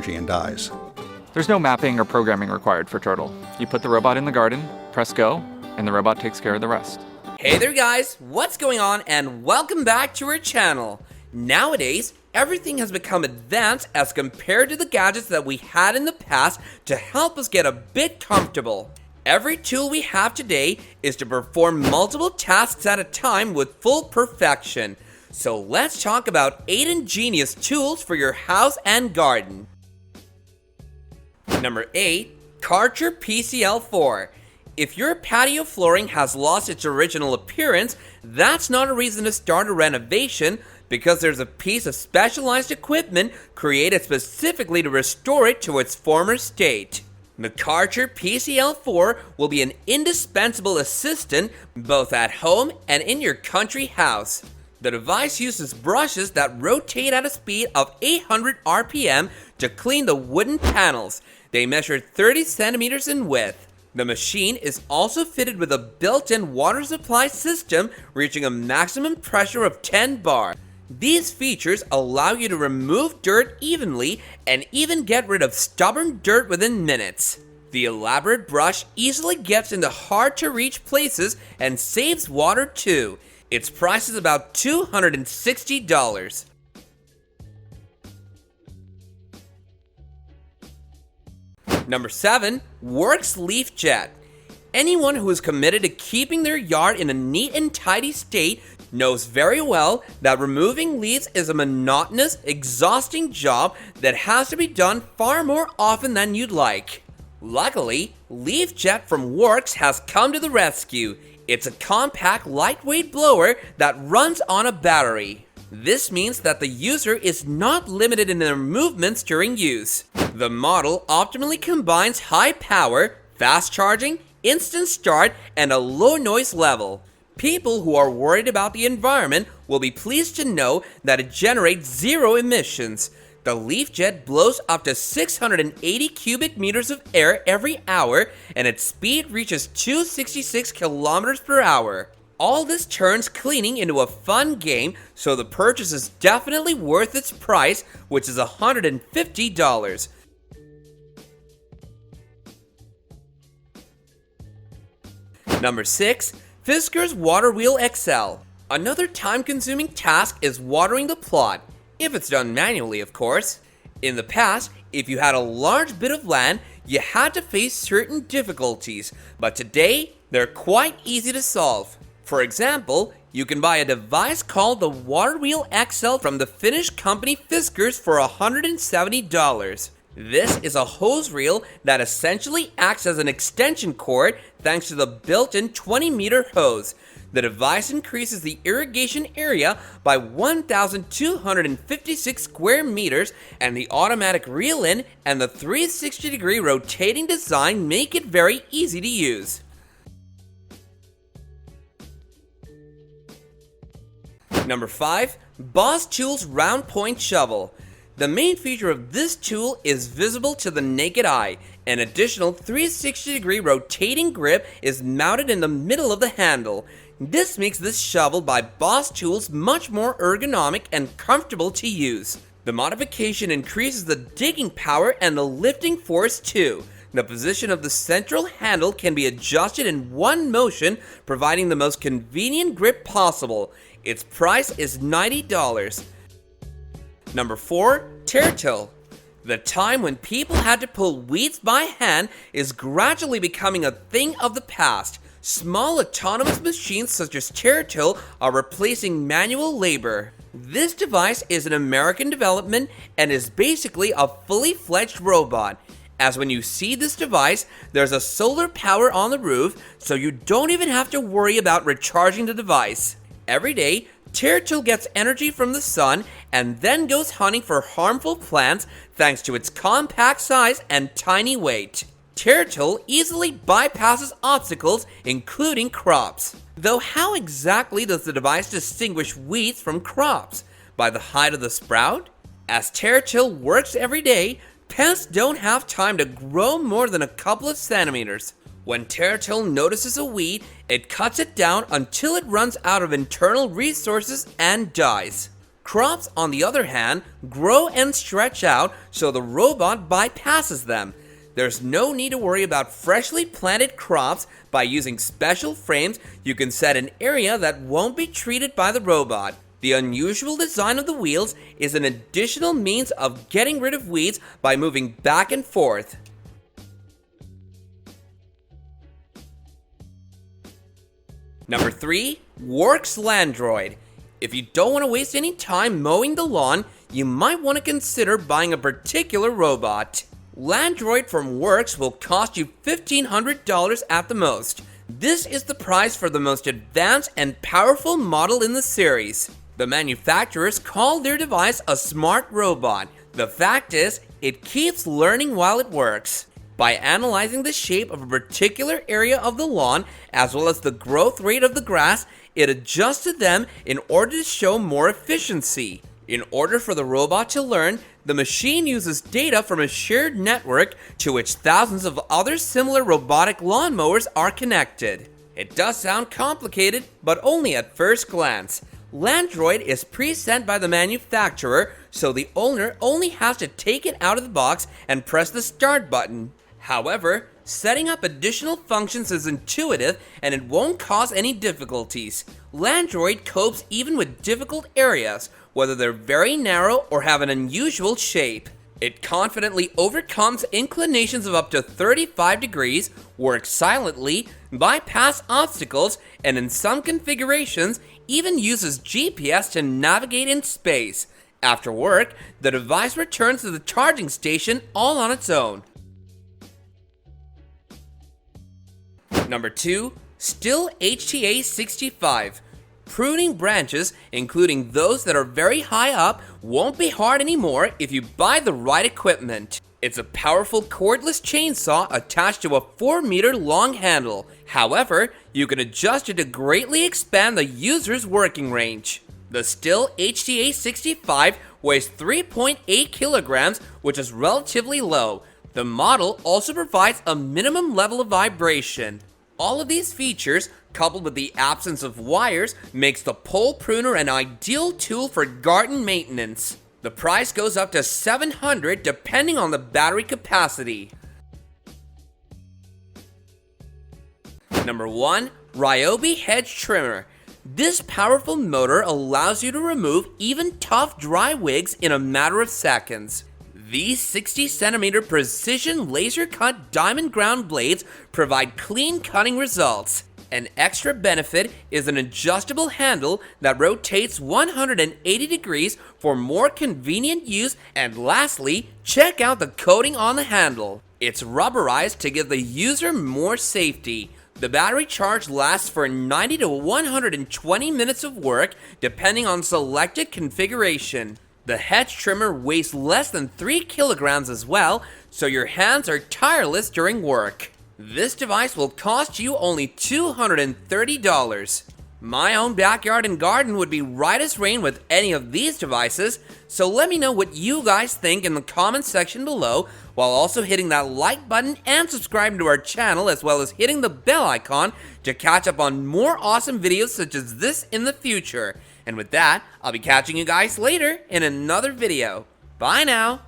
energy and dies. There's no mapping or programming required for Turtle. You put the robot in the garden, press go, and the robot takes care of the rest. Hey there guys, what's going on, and welcome back to our channel. Nowadays, everything has become advanced as compared to the gadgets that we had in the past to help us get a bit comfortable. Every tool we have today is to perform multiple tasks at a time with full perfection. So let's talk about 8 ingenious tools for your house and garden. Number 8, Karcher PCL4. If your patio flooring has lost its original appearance, that's not a reason to start a renovation, because there's a piece of specialized equipment created specifically to restore it to its former state. The Karcher PCL4 will be an indispensable assistant both at home and in your country house. The device uses brushes that rotate at a speed of 800 RPM to clean the wooden panels. They measure 30 centimeters in width. The machine is also fitted with a built-in water supply system reaching a maximum pressure of 10 bar. These features allow you to remove dirt evenly and even get rid of stubborn dirt within minutes. The elaborate brush easily gets into hard-to-reach places and saves water too. Its price is about $260. Number 7, Worx Leaf Jet. Anyone who is committed to keeping their yard in a neat and tidy state knows very well that removing leaves is a monotonous, exhausting job that has to be done far more often than you'd like. Luckily, Leaf Jet from Worx has come to the rescue. It's a compact, lightweight blower that runs on a battery. This means that the user is not limited in their movements during use. The model optimally combines high power, fast charging, instant start, and a low noise level. People who are worried about the environment will be pleased to know that it generates zero emissions. The Leaf Jet blows up to 680 cubic meters of air every hour, and its speed reaches 266 kilometers per hour. All this turns cleaning into a fun game, so the purchase is definitely worth its price, which is $150. Number 6, Fiskars Water Wheel XL. Another time-consuming task is watering the plot, if it's done manually, of course. In the past, if you had a large bit of land, you had to face certain difficulties, but today, they're quite easy to solve. For example, you can buy a device called the Water Wheel XL from the Finnish company Fiskars for $170. This is a hose reel that essentially acts as an extension cord thanks to the built-in 20-meter hose. The device increases the irrigation area by 1,256 square meters, and the automatic reel-in and the 360-degree rotating design make it very easy to use. Number 5, Boss Tools Round Point Shovel. The main feature of this tool is visible to the naked eye. An additional 360-degree rotating grip is mounted in the middle of the handle. This makes this shovel by Boss Tools much more ergonomic and comfortable to use. The modification increases the digging power and the lifting force too. The position of the central handle can be adjusted in one motion, providing the most convenient grip possible. Its price is $90. Number 4, Tear-Till. The time when people had to pull weeds by hand is gradually becoming a thing of the past. Small autonomous machines such as Tear-Till are replacing manual labor. This device is an American development and is basically a fully fledged robot. As when you see this device, there's a solar power on the roof, so you don't even have to worry about recharging the device. Every day, Tear-Till gets energy from the sun and then goes hunting for harmful plants thanks to its compact size and tiny weight. Tear-Till easily bypasses obstacles, including crops. Though how exactly does the device distinguish weeds from crops? By the height of the sprout? As Tear-Till works every day, pests don't have time to grow more than a couple of centimeters. When Tear-Till notices a weed, it cuts it down until it runs out of internal resources and dies. Crops, on the other hand, grow and stretch out so the robot bypasses them. There's no need to worry about freshly planted crops. By using special frames, you can set an area that won't be treated by the robot. The unusual design of the wheels is an additional means of getting rid of weeds by moving back and forth. Number 3, Works Landroid. If you don't want to waste any time mowing the lawn, you might want to consider buying a particular robot. Landroid from Works will cost you $1,500 at the most. This is the price for the most advanced and powerful model in the series. The manufacturers call their device a smart robot. The fact is, it keeps learning while it works. By analyzing the shape of a particular area of the lawn, as well as the growth rate of the grass, it adjusts to them in order to show more efficiency. In order for the robot to learn, the machine uses data from a shared network to which thousands of other similar robotic lawnmowers are connected. It does sound complicated, but only at first glance. Landroid is pre-sent by the manufacturer, so the owner only has to take it out of the box and press the start button. However, setting up additional functions is intuitive and it won't cause any difficulties. Landroid copes even with difficult areas, whether they're very narrow or have an unusual shape. It confidently overcomes inclinations of up to 35 degrees, works silently, bypasses obstacles, and in some configurations even uses GPS to navigate in space. After work, the device returns to the charging station all on its own. Number 2, Stihl HTA65. Pruning branches, including those that are very high up, won't be hard anymore if you buy the right equipment. It's a powerful cordless chainsaw attached to a 4-meter long handle. However, you can adjust it to greatly expand the user's working range. The Stihl HTA65 weighs 3.8 kilograms, which is relatively low. The model also provides a minimum level of vibration. All of these features, coupled with the absence of wires, makes the pole pruner an ideal tool for garden maintenance. The price goes up to $700 depending on the battery capacity. Number 1, Ryobi Hedge Trimmer. This powerful motor allows you to remove even tough dry wigs in a matter of seconds. These 60-centimeter precision laser-cut diamond ground blades provide clean cutting results. An extra benefit is an adjustable handle that rotates 180 degrees for more convenient use, and lastly, check out the coating on the handle. It's rubberized to give the user more safety. The battery charge lasts for 90 to 120 minutes of work, depending on selected configuration. The hedge trimmer weighs less than 3 kilograms as well, so your hands are tireless during work. This device will cost you only $230. My own backyard and garden would be right as rain with any of these devices, so let me know what you guys think in the comments section below, while also hitting that like button and subscribing to our channel, as well as hitting the bell icon to catch up on more awesome videos such as this in the future. And with that, I'll be catching you guys later in another video. Bye now!